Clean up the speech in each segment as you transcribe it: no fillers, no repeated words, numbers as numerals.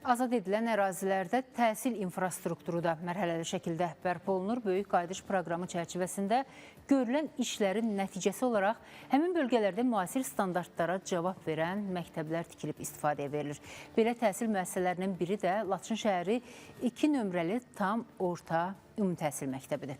Azad edilən ərazilərdə təhsil infrastrukturu da mərhələli şəkildə bərpa olunur. Böyük qayıdış proqramı çərçivəsində görülən işlərin nəticəsi olaraq həmin bölgələrdə müasir standartlara cavab verən məktəblər tikilib istifadəyə verilir. Belə təhsil müəssisələrinin biri də Laçın şəhəri 2 nömrəli tam orta ümumi təhsil məktəbidir.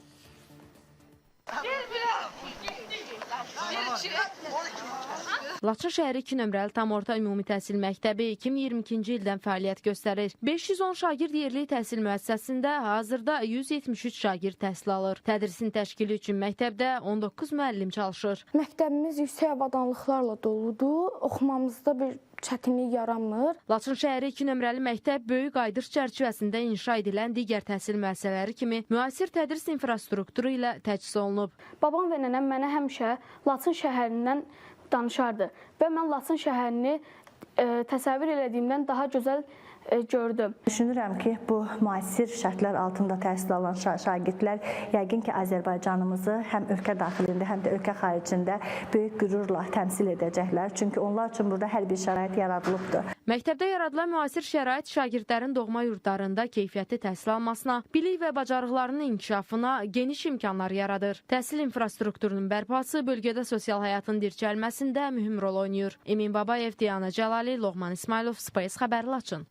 Laçın şəhəri 2 nömrəli tam orta ümumi təhsil məktəbi 2022-ci ildən fəaliyyət göstərir. 510 şagird yerli təhsil müəssisəsində hazırda 173 şagird təhsil alır. Tədrisin təşkili üçün məktəbdə 19 müəllim çalışır. Məktəbimiz yüksək avadanlıqlarla doludur. Oxumamızda bir çətinlik yaranmır. Laçın şəhəri 2 nömrəli məktəb böyük qayıdış çərçivəsində inşa edilən digər təhsil müəssisələri kimi müasir tədris infrastrukturu ilə təchiz olunub. Babam və nənəm mənə həmişə Laçın şəhərindən danışardı və mən Laçın şəhərini təsəvvür elədiyimdən daha gözəl gördüm. Düşünürəm ki, bu müasir şərtlər altında təhsil alan şagirdlər yəqin ki, Azərbaycanımızı həm ölkə daxilində, həm də ölkə xaricində böyük qürurla təmsil edəcəklər. Çünki onlar üçün burada hər bir şərait yaradılıbdır. Məktəbdə yaradılan müasir şərait şagirdlərin doğma yurdlarında keyfiyyətli təhsil almasına, bilik və bacarıqlarının inkişafına geniş imkanlar yaradır. Təhsil infrastrukturunun bərpası bölgədə sosial həyatın dirçəlməsində mühüm rol oynayır. Emin Babayev, Diana Cəlali, Loğman İsmailov, Space xəbər Laçın.